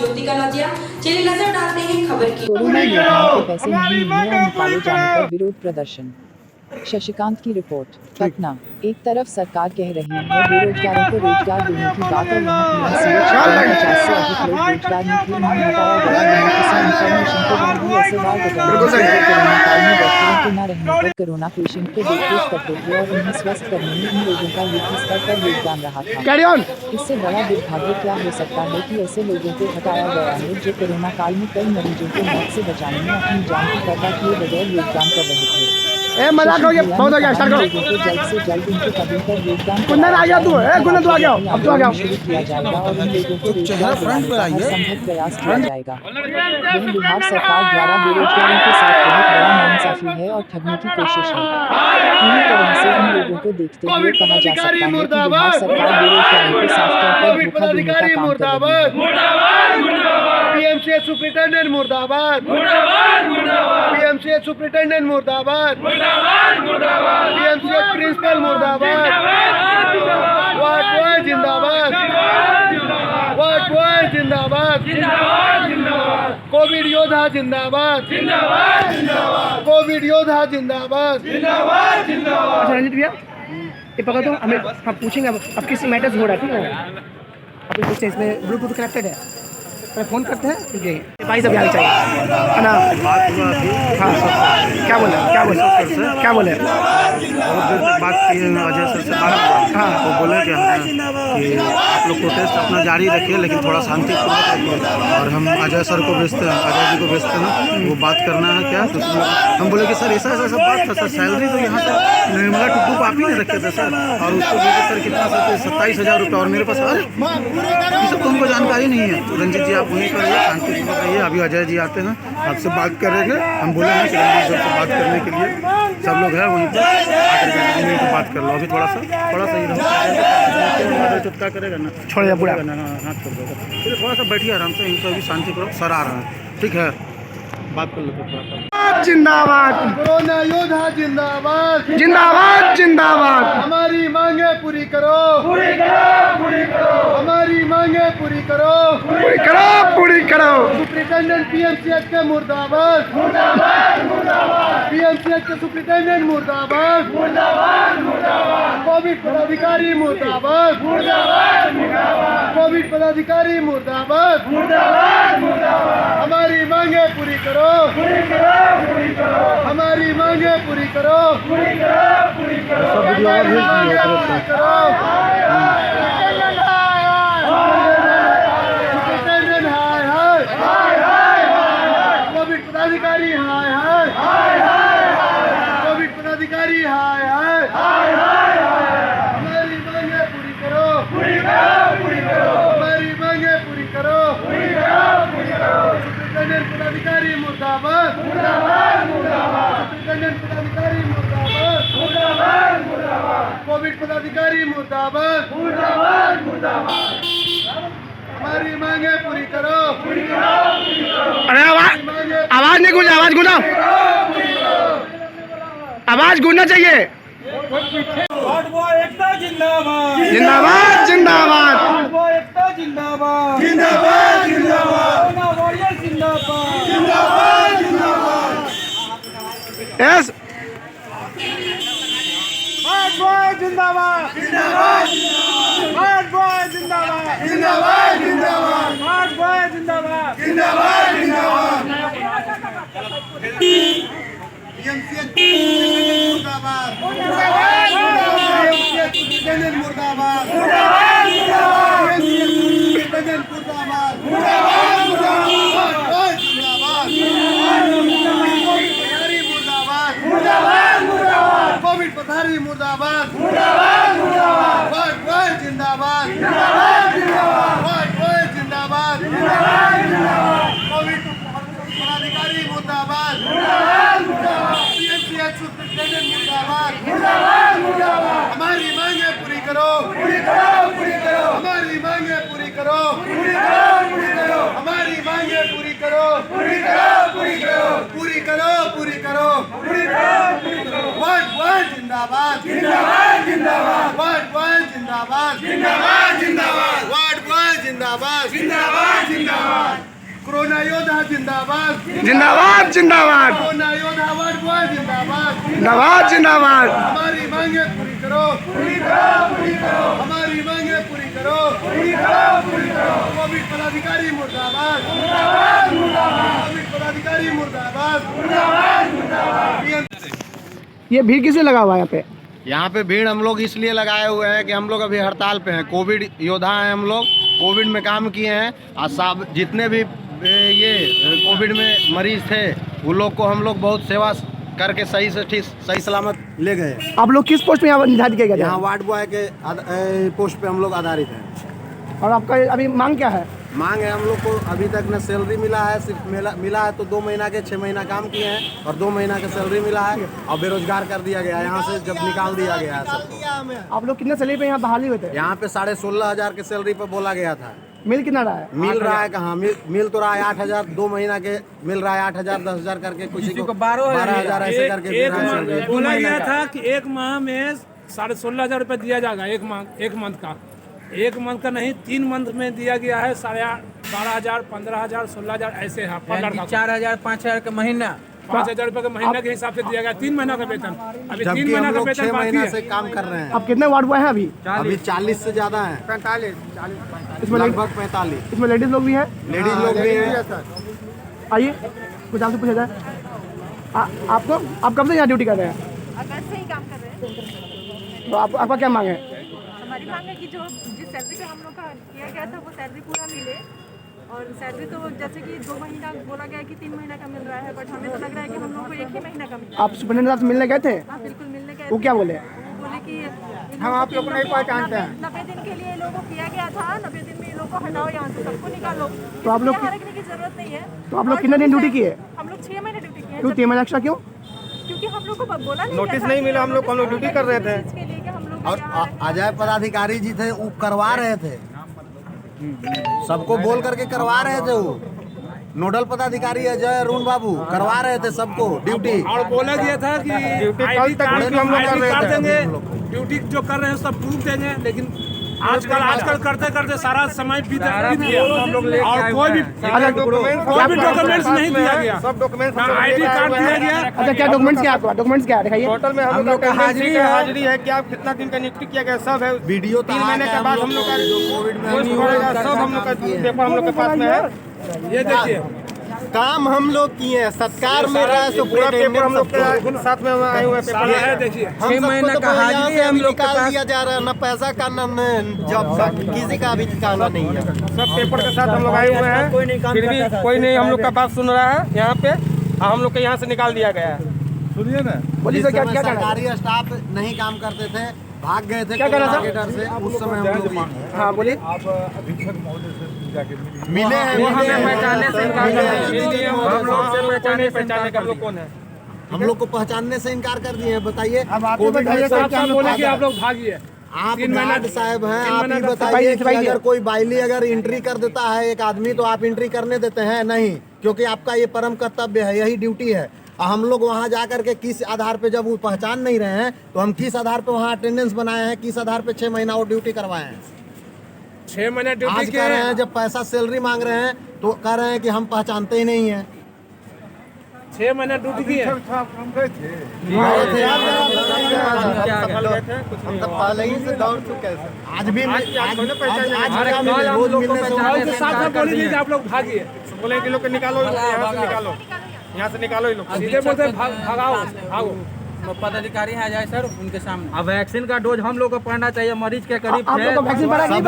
ज्योति कनौजिया। चलिए नजर डालते हैं खबर की। कोरोना योद्धाओं के पैसे नहीं मिले और निकाले जाने पर विरोध प्रदर्शन। शशिकांत की रिपोर्ट। पटना। एक तरफ सरकार कह रही है बेरोजगारों को रोजगार देने की बात और यहाँ पीएमसीएच में 50 से अधिक लोग रोजगार में थे, उन्हें हटाया गया। वहीं किसी इन्फॉर्मेशन के बाद भी ऐसे वार गवर्नमेंट से कोरोना काल में डॉक्टरों के न रहने पर कोरोना पेशेंट को देखरेख करते थे और उन्हें स्वस्थ करने में इन लोगों का युद्ध स्तर पर योगदान रहा था। इससे बड़ा दुर्भाग्य क्या हो सकता है कि ऐसे लोगों को हटाया गया है जो कोरोना काल में कई मरीजों को मौत से बचाने में अपनी जान की परवाह किए बगैर योगदान कर रहे थे। मजाक हो गया, बहुत हो गया, स्टार्ट करो। लोगों को जल्द से जल्द उनके पदों पर योगदान कुंदन आ गया, तू कुंदन तू आ गया, अब तू आ गया। शुरू किया जाएगा और उन लोगों को रोजगार दिलाने का हर संभव प्रयास किया जाएगा। यह बिहार सरकार द्वारा बेरोजगारों के साथ बहुत बड़ा नाइंसाफी है और ठगने की कोशिश है। पूरी तरह से इन लोगों को देखते हुए कहा जा सकता है कि बिहार सरकार बेरोजगारों को साफ तौर पर धोखा देने का काम कर रही है। पीएमसीएच सुपरिटेंडेंट मुर्दाबाद, पीएमसीएच सुपरिटेंडेंट मुर्दाबाद, पीएमसीएच प्रिंसिपल मुर्दाबाद, वार्ड बॉय जिंदाबाद, वार्ड बॉय जिंदाबाद, कोविड योद्धा जिंदाबाद, कोविड योद्धा जिंदाबाद। अच्छा रंजित भैया ये पकड़ दो, हमें हम पूछेंगे अब किस मैटर्स हो रहा है, ठीक है? अब पूछते हैं इसमें ब्लूटूथ कनेक्टेड है, फोन करते हैं ठीक है। भाई सब यहाँ चाहिए है ना? बात हुआ अभी। हाँ क्या बोले, क्या बोले, क्या बोले? बहुत देर तक बात की अजय सर से बात हुआ। हाँ वो बोले कि आप लोग प्रोटेस्ट अपना जारी रखिए लेकिन थोड़ा शांतिपूर्वक रखिए और हम अजय सर को भेजते हैं, अजय जी को भेजते हैं, वो बात करना है क्या। तो हम बोले कि सर ऐसा ऐसा सब बात था सर, सैलरी तो यहाँ से निर्मला टुड्डू को आप ही ने रखे थे सर, और उसको भेजे सर कितना सर 27,000 रुपये, और मेरे पास अरे ये सब तो हमको जानकारी नहीं है। तो रंजित जी आप वहीं पर रहिए, शांतिपूर्वक रहिए, अभी अजय जी आते हैं आपसे बात करेंगे। हम बोले हैं कि रंजित सर से बात करने के लिए सब लोग हैं वहीं पर आकर के बात कर लो। अभी थोड़ा सा ही रहो, चुपका करेगा ना, छोड़ दिया पूरा ना, हाँ छोड़ देगा। फिर थोड़ा सा बैठिए आराम से, यहीं पर अभी शांतिपूर्वक सर आ रहा है, ठीक है? बात कर लो थोड़ा सा। जिंदाबाद, कोरोना योद्धा जिंदाबाद, जिंदाबाद जिंदाबाद। हमारी मांगे पूरी करो, पूरी करो, पूरी करो, हमारी मांगे पूरी करो, पूरी करो, पूरी करो। सुपरिटेंडेंट पीएमसीएच के मुर्दाबाद, मुर्दाबाद, मुर्दाबाद, पीएमसीएच के सुपरिटेंडेंट मुर्दाबाद, मुर्दाबाद, मुर्दाबाद, कोविड पदाधिकारी मुर्दाबाद, मुर्दाबाद, मुर्दाबाद, कोविड पदाधिकारी मुर्दाबाद, मुर्दाबाद, मुर्दाबाद। हमारी मांगे पूरी करो, पूरी करो, पूरी करो, हमारी मांगे पूरी करो, पूरी करो, पूरी करो, हमारी मांगे पूरी करो। सुपरिटेंडेंट हाय हाय, हाय हाय, कोविड पदाधिकारी हाय हाय, हाय हाय, कोविड पदाधिकारी हाय हाय, हाय हाय, हमारी मांगे पूरी करो, पूरी करो, पूरी करो, हमारी मांगे पूरी करो, पूरी करो, पूरी करो। सुपरिटेंडेंट पदाधिकारी मुर्दाबाद, मुर्दाबाद, मुर्दाबाद, सुपरिटेंडेंट पदाधिकारी मुर्दाबाद, मुर्दाबाद, मुर्दाबाद, कोविड पदाधिकारी मुर्दाबाद, मुर्दाबाद, मुर्दाबाद। हमारी मांगे पूरी करो, पूरी करो, पूरी करो। अरे आवाज नहीं गूंजा, आवाज गूंजा, आवाज गूंजना चाहिए। जिंदाबाद, जिंदाबाद, जिंदाबाद, जिंदाबाद, जिंदाबाद, जिंदाबाद, जिंदाबाद। यस हार्ड बॉय जिंदाबाद, जिंदाबाद, हार्ड बॉय जिंदाबाद, जिंदाबाद, जिंदाबाद, हार्ड बॉय जिंदाबाद, जिंदाबाद, जिंदाबाद। पीएमसीएच मुर्दाबाद, मुर्दाबाद, मुर्दाबाद, पीएमसीएच मुर्दाबाद, मुर्दाबाद, मुर्दाबाद, पीएमसीएच मुर्दाबाद, मुर्दाबाद, मुर्दाबाद, जिंदाबाद, मुर्दाबाद, मुर्दाबाद, कोविड पथारी मुर्दाबाद, मुर्दाबाद, मुर्दाबाद, वार्ड बॉय जिंदाबाद, जिंदाबाद, जिंदाबाद, वार्ड बॉय जिंदाबाद, जिंदाबाद, जिंदाबाद, कोविड पदाधिकारी मुर्दाबाद, मुर्दाबाद, मुर्दाबाद, पीएमसीएच सुपरिटेंडेंट मुर्दाबाद, मुर्दाबाद, मुर्दाबाद। हमारी मांगे पूरी करो, पूरी करो, पूरी करो, हमारी मांगे पूरी करो, पूरी करो, पूरी करो, हमारी मांगे पूरी करो, पूरी करो, पूरी करो, पूरी करो, पूरी करो, पूरी करो, पूरी करो। बॉय जिंदाबाद जिंदाबाद जिंदाबाद वार्ड बॉय जिंदाबाद जिंदाबाद जिंदाबाद वार्ड बॉय जिंदाबाद जिंदाबाद जिंदाबाद कोरोना योद्धा जिंदाबाद जिंदाबाद जिंदाबाद कोरोना योद्धा वार्ड बॉय जिंदाबाद जिंदाबाद जिंदाबाद हमारी मांगे पूरी करो पूरी करो हमारी मांगे पूरी करो पूरी करो कोविड पदाधिकारी मुर्दाबाद मुर्दाबाद मुर्दाबाद कोविड पदाधिकारी मुर्दाबाद मुर्दाबाद मुर्दाबाद। ये भीड़ किसे लगा हुआ है यहाँ पे? यहाँ पे भीड़ हम लोग इसलिए लगाए हुए हैं कि हम लोग अभी हड़ताल पे हैं। कोविड योद्धा हैं हम लोग, कोविड में काम किए हैं और सब जितने भी ये कोविड में मरीज थे उन लोग को हम लोग बहुत सेवा करके सही से ठीक सही सलामत ले गए। आप लोग किस पोस्ट में यहाँ निर्धारित किया गया? यहाँ वार्ड बॉय के पोस्ट पे हम लोग आधारित हैं। और आपका अभी मांग क्या है? मांग है हम लोग को अभी तक न सैलरी मिला है, सिर्फ मिला है तो 2 महीना के 6 महीना काम किए हैं और 2 महीना का सैलरी मिला है और बेरोजगार कर दिया गया है। यहाँ से जब निकाल दिया गया है सबको। आप लोग कितने सैलरी पे यहाँ बहाली हुए थे? यहाँ पे 16,500 के सैलरी पर बोला गया था। मिल कितना रहा है? मिल रहा है कहाँ? मिल तो रहा है 8,000, 2 महीना के मिल रहा है 8,000, 10,000 करके, किसी को 12,000 ऐसे करके दे रहा है सैलरी। बोला गया था कि एक माह में 16,500 रुपये दिया जाएगा, एक मंथ का, एक मंथ का नहीं 3 मंथ में दिया गया है 12,500, 15,000, 16,000 ऐसे है। 4,000 5,000 का महीना, 5,000 रुपये का महीना के हिसाब से दिया गया 3 महीना का वेतन। अभी 3 जबकि महीना हम का लोग वेतन 6 बाकी महीना है। से काम कर रहे हैं। आप कितने वार्ड बॉय हैं अभी? अभी 40 से ज्यादा है, 45 इसमें लगभग 45 इसमें लेडीज लोग भी हैं? लेडीज लोग भी हैं। आइए कुछ आपसे पूछा जाए। आपको आप कब से यहाँ ड्यूटी कर रहे हैं? अगस्त से ही काम कर रहे हैं। तो आपका क्या मांग है? हमारी मांग है कि जो जिस सैलरी पे हम लोग का किया गया था वो सैलरी पूरा मिले। और सैलरी तो जैसे कि 2 महीना बोला गया कि 3 महीना का मिल रहा है, बट हमें तो लग रहा है कि हम लोग को 1 ही महीना का मिला। आप सुपरडेंट से मिलने गए थे? हाँ बिल्कुल मिलने गए वो थे। क्या बोले? वो बोले कि हम आप लोग को नहीं पहचानते हैं। 90 दिन के लिए ये लोगों को किया गया था, 90 दिन में ये लोग को हटाओ, यहाँ से सबको निकालो। तो आप लोग रखने की जरूरत नहीं है। तो आप लोग कितने दिन ड्यूटी किए? हम लोग 6 महीने ड्यूटी किए। क्यों 3 महीना एक्स्ट्रा क्यों? क्योंकि हम लोग को बोला नहीं, नोटिस नहीं मिला, हम लोग ड्यूटी कर रहे थे। इसके लिए कि हम लोग और अजय पदाधिकारी जी थे वो करवा रहे थे, सबको बोल करके करवा रहे थे। वो नोडल पदाधिकारी अजय अरुण बाबू करवा रहे थे सबको ड्यूटी। और बोला गया था कि ID कार्ड देंगे, ड्यूटी जो कर रहे हैं सब प्रूफ देंगे, लेकिन आजकल करते करते सारा समय बीत गया और कोई भी डॉक्यूमेंट्स नहीं दिया गया। सब डॉक्यूमेंट्स ID कार्ड दिया गया। अच्छा क्या डॉक्यूमेंट्स क्या आपका? डॉक्यूमेंट्स क्या है दिखाइए। टोटल में हम लोग का हाजिरी है कि आप कितना दिन का नियुक्ति किया गया सब है। वीडियो 3 महीने के बाद हम लोग का कोविड में सब हम लोग का पेपर हम लोग के पास में है। ये देखिए काम हम लोग किए हैं, सत्कार में रहा है, पूरा पेपर हम लोग के साथ में आए हुए पेपर है। देखिए 6 महीना का हाजिरी हम लोग के निकाल पास। दिया जा रहा है, न पैसा का न जॉब का, किसी का भी ठिकाना नहीं है। सब पेपर के साथ हम लोग आए हुए हैं, फिर भी कोई नहीं हम लोग का बात सुन रहा है यहाँ पे। हम लोग को यहाँ से निकाल दिया गया है। सुनिए ना, बोलिए सर क्या क्या कहना है? सरकारी स्टाफ नहीं काम करते थे, भाग गए थे क्या कहना था? कोरोना के डर से। उस समय हम लोग हाँ बोलिए। मिले हैं, वो हमें मिले पहचानने से इनकार कर रहे हैं। हैं। इसलिए हम लोग से पहचानने का हम लोग कौन है? हम लोग को पहचानने से इनकार कर दिए हैं। बताइए कोविड में बताइए आप बोले कि आप लोग भागिए। आप 3 महीना गार्ड साहब हैं, 3 आप ही महीना का बताइए कि सिपाही अगर कोई बाइली अगर एंट्री कर देता है एक आदमी तो आप एंट्री करने देते हैं? नहीं, क्योंकि आपका ये परम कर्तव्य है, यही ड्यूटी है। हम लोग वहाँ जा करके किस आधार पे, जब वो पहचान नहीं रहे हैं तो हम किस आधार पे वहाँ अटेंडेंस बनाए हैं, किस आधार पे 6 महीना और ड्यूटी करवाए हैं? 6 महीने ड्यूटी आज किए कह रहे हैं जब पैसा सैलरी मांग रहे हैं तो कह रहे हैं कि हम पहचानते ही नहीं है। 6 महीने ड्यूटी किए। हम तो पहले ही से दौड़ चुके हैं। आज भी रोज मिलने से साथ में बोली कि आप लोग भागिए। बोले कि लोग निकालो, यहाँ से निकालो, यहाँ से निकालो ये लोग। सीधे बोलते भागाओ भागो। पदाधिकारी है जाए सर उनके सामने। अब वैक्सीन का डोज हम लोग को पड़ना चाहिए, मरीज के करीब आप लोग को वैक्सीन पड़ा नहीं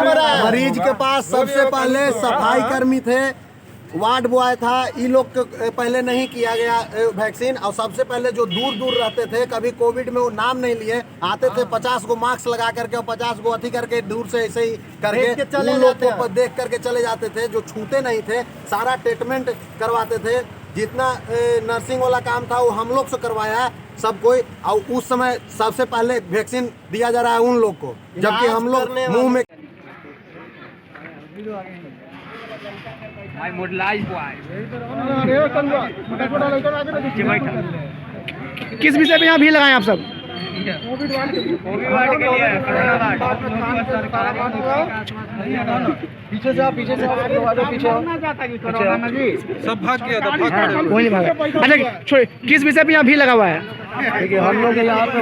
पड़ा? मरीज के पास सबसे पहले सफाई कर्मी थे, वार्ड बॉय था, ये लोग के पहले नहीं किया गया वैक्सीन। और सबसे पहले जो दूर दूर रहते थे, कभी कोविड में वो नाम नहीं लिए, आते थे 50 को मास्क लगा करके और 50 को अथी करके दूर से ऐसे ही करके उन लोग को देख करके चले जाते थे। जो छूते नहीं थे, सारा ट्रीटमेंट करवाते थे, जितना नर्सिंग वाला काम था वो हम लोग से करवाया सब कोई। और उस समय सबसे पहले वैक्सीन दिया जा रहा है उन लोग को, जबकि हम लोग मुंह में माय मोडलाइज बॉय किस विषय पे यहाँ भीड़ लगाए आप सब? पीछे से आप पीछे सब भाग गया था, भाग खड़े हुए। कोई नहीं भागा। अच्छा छोड़िए, किस विषय पे यहाँ भीड़ लगा हुआ है? देखिए हम लोग यहाँ पे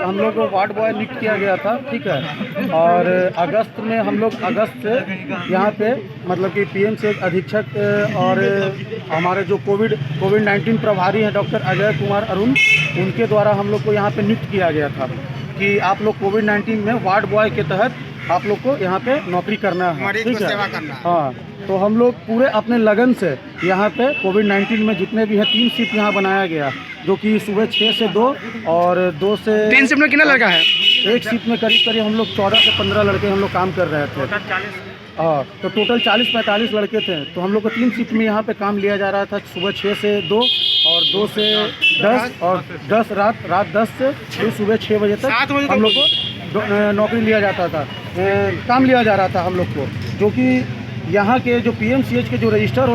हम लोग को वार्ड बॉय नियुक्त किया गया था, ठीक है। और अगस्त में हम लोग अगस्त से यहाँ पे मतलब कि पीएम से अधीक्षक और हमारे जो कोविड-19 प्रभारी हैं डॉक्टर अजय कुमार अरुण, उनके द्वारा हम लोग को यहाँ पे नियुक्त किया गया था कि आप लोग कोविड-19 में वार्ड बॉय के तहत आप लोग को यहाँ पे नौकरी करना है, ठीक है। हाँ, तो हम लोग पूरे अपने लगन से यहाँ पे कोविड-19 में जितने भी हैं 3 शिफ्ट यहाँ बनाया गया, जो कि सुबह 6 से 2 और 2 से 3 शिफ्ट में कितना लड़का है? एक शिफ्ट में करीब हम लोग 14 से 15 लड़के हम लोग काम कर रहे थे। हाँ, तो टोटल 40-45 लड़के थे। तो हम लोग को 3 शिफ्ट में यहाँ पे काम लिया जा रहा था, सुबह 6 से 2 और 2 से 10 और 10 रात 10 से फिर सुबह 6 बजे तक हम लोग को नौकरी लिया जाता था, काम लिया जा रहा था हम लोग को। जो कि यहाँ के जो PMCH के जो रजिस्टर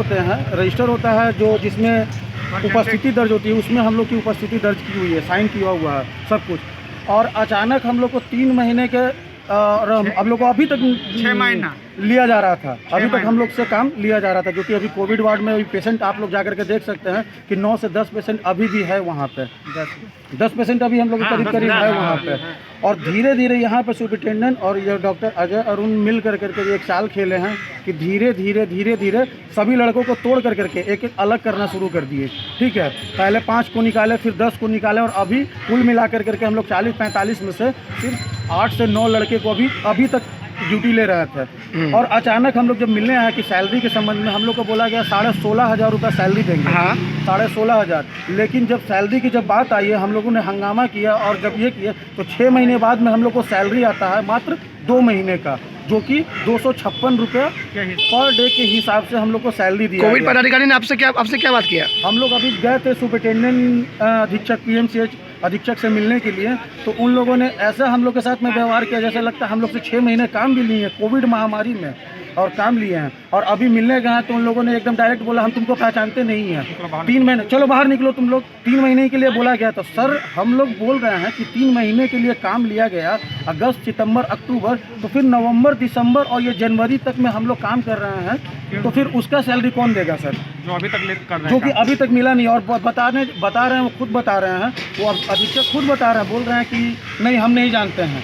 होता है जो जिसमें उपस्थिति दर्ज होती है, उसमें हम लोग की उपस्थिति दर्ज की हुई है, साइन किया हुआ है सब कुछ। और अचानक हम लोग को 3 महीने के और हम लोग को अभी तक 6 महीना लिया जा रहा था, अभी तक हम लोग से काम लिया जा रहा था, क्योंकि अभी कोविड वार्ड में अभी पेशेंट आप लोग जाकर के देख सकते हैं कि 9 से 10 पेशेंट अभी भी है वहाँ पे, 10 पेशेंट अभी हम लोग करीब है वहाँ पे। और धीरे धीरे यहाँ पे सुपरिटेंडेंट और ये डॉक्टर अजय अरुण मिल कर करके एक चाल खेले हैं कि धीरे धीरे सभी लड़कों को तोड़ कर करके एक अलग करना शुरू कर दिए, ठीक है। पहले 5 को निकाले, फिर 10 को निकाले और अभी कुल मिला कर करके हम लोग 40-45 में से सिर्फ 8 से 9 लड़के को अभी तक ड्यूटी ले रहे थे। और अचानक हम लोग जब मिलने आए कि सैलरी के संबंध में हम लोग को बोला गया 16,500 रुपये सैलरी देंगे। हाँ, 16,500। लेकिन जब सैलरी की जब बात आई है, हम लोगों ने हंगामा किया और जब ये किया तो 6 महीने बाद में हम लोग को सैलरी आता है मात्र 2 महीने का, जो कि 256 रुपये पर डे के हिसाब से हम लोग को सैलरी दी। कोविड पदाधिकारी ने आपसे क्या बात किया? हम लोग अभी गए थे सुपरिटेंडेंट अधीक्षक PMCH अधीक्षक से मिलने के लिए, तो उन लोगों ने ऐसा हम लोग के साथ में व्यवहार किया जैसे लगता है हम लोग से 6 महीने काम भी लिए हैं कोविड महामारी में और काम लिए हैं। और अभी मिलने गए तो उन लोगों ने एकदम डायरेक्ट बोला हम तुमको पहचानते नहीं हैं, 3 महीने चलो बाहर निकलो तुम लोग, 3 महीने के लिए बोला गया। तो सर हम लोग बोल रहे हैं कि 3 महीने के लिए काम लिया गया, अगस्त सितंबर अक्टूबर, तो फिर नवंबर दिसंबर और ये जनवरी तक में हम लोग काम कर रहे हैं, तो फिर उसका सैलरी कौन देगा सर, जो अभी तक कर रहे हैं, जो कि अभी तक मिला नहीं। और बता रहे हैं, वो खुद बता रहे हैं, वो अधीक्षक खुद बता रहे हैं, बोल रहे हैं कि नहीं हम नहीं जानते हैं।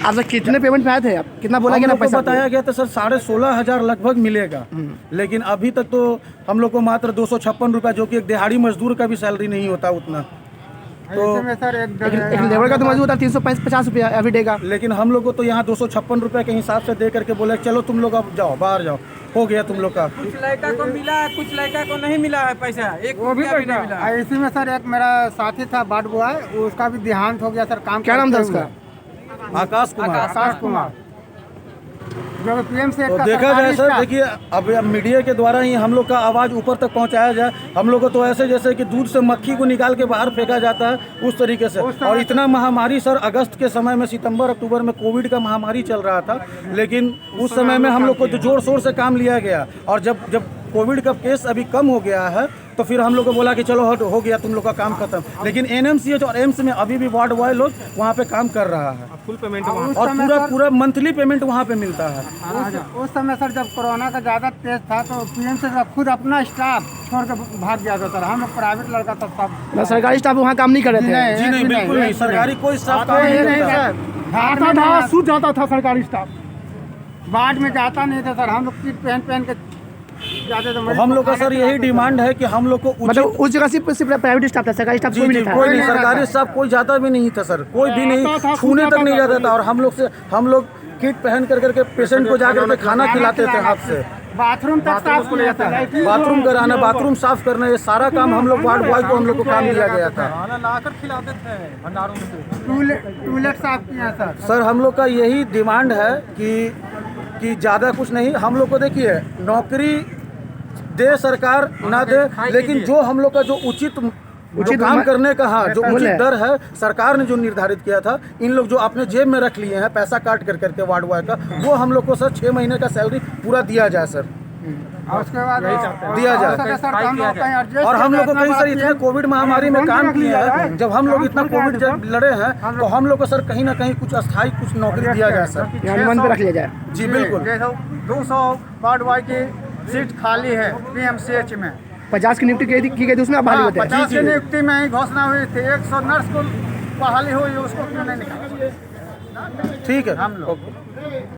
आपसे कितने पेमेंट में आए थे आप? कितना बोला गया ना पैसा? बताया गया था सर 16,500 लगभग मिलेगा, लेकिन अभी तक तो हम लोग को मात्र 256 रुपये, जो कि एक दिहाड़ी मजदूर का भी सैलरी नहीं होता उतना। तो सर एक लेबर का तो मजदूर था 350 रुपया एवरीडे का, लेकिन हम लोग को तो यहाँ 256 रुपये के हिसाब से दे करके बोले चलो तुम लोग अब जाओ बाहर जाओ, हो गया तुम लोग का। कुछ लड़का को मिला है, कुछ लड़का को नहीं मिला है पैसा, एक वो भी रुपया भी नहीं मिला है। इसी में सर एक मेरा साथी था वार्ड बॉय, उसका भी देहांत हो गया सर। काम क्या नाम था उसका? आकाश कुमार। जो PM से तो देखा जाए सर, देखिए अब मीडिया के द्वारा ही हम लोग का आवाज़ ऊपर तक पहुंचाया जाए। हम लोग को तो ऐसे जैसे कि दूध से मक्खी को निकाल के बाहर फेंका जाता है उस तरीके से। और इतना महामारी सर अगस्त के समय में, सितंबर अक्टूबर में कोविड का महामारी चल रहा था, लेकिन उस समय में हम लोग को जोर शोर से काम लिया गया। और जब कोविड का केस अभी कम हो गया है तो फिर हम लोग को बोला कि चलो हट, हो गया तुम लोग का काम खत्म। लेकिन NMCH और एम्स में अभी भी वार्ड बॉय लोग वहाँ पे काम कर रहा है, फुल पेमेंट और पूरा मंथली पेमेंट वहाँ पे मिलता है। उस समय सर जब कोरोना का ज़्यादा तेज था तो PM से खुद अपना स्टाफ छोड़ के भाग गया था सर। हम लोग प्राइवेट लड़का था सब, सरकारी स्टाफ वहाँ काम नहीं कर रहे थे? जी नहीं, बिल्कुल नहीं, सरकारी कोई स्टाफ काम नहीं करता। था सूझ जाता था सरकारी स्टाफ, वार्ड में जाता नहीं था सर। हम लोग किट पहन के जाते थे। हम लोग का सर यही डिमांड है कि हम लोग को मतलब उस जगह सिर्फ प्राइवेट स्टाफ था, सरकारी स्टाफ कोई नहीं था? कोई नहीं, सरकारी स्टाफ कोई जाता भी नहीं था सर, कोई भी नहीं, छूने तक नहीं जाता था। और हम लोग किट पहन कर करके पेशेंट को जाकर के खाना खिलाते थे हाथ से, बाथरूम तक साफ को ले जाता है, बाथरूम कराना, बाथरूम साफ करना, ये सारा काम हम लोग वार्ड बॉय को हम लोग को काम दिया गया था। खाना लाकर खिलाते थे भंडारों से, टॉयलेट साफ किया सर। सर हम लोग का यही डिमांड है कि ज़्यादा कुछ नहीं, हम लोग को देखिए नौकरी दे सरकार ना दे, लेकिन जो हम लोग का जो उचित काम करने का, हाँ, जो उचित दर है सरकार ने जो निर्धारित किया था, इन लोग जो अपने जेब में रख लिए हैं पैसा काट कर करके वार्ड बॉय का, वो हम लोग को सर 6 महीने का सैलरी पूरा दिया जाए सर। और उसके बाद दिया जाए। हो सके सर तो हम लोग कहीं adjust और हम लोग को करके कहीं सर इतने कोविड महामारी में काम किया है, जब हम लोग इतना कोविड जब लड़े हैं तो हम लोग को सर कहीं ना कहीं कुछ अस्थायी कुछ नौकरी दिया जाए सर। अनुमान पे रख लिया जाए। जी बिल्कुल। 200 वार्ड बॉय की सीट खाली है PMCH में। 50 की नियुक्ति की गई थी, उसमें आप बहाली होते हैं। 50 की नियुक्ति में ही घोषणा हुई थी, 100 नर्स को बहाली हुई, उसको क्यों नहीं निकाला? ठीक है हम लोग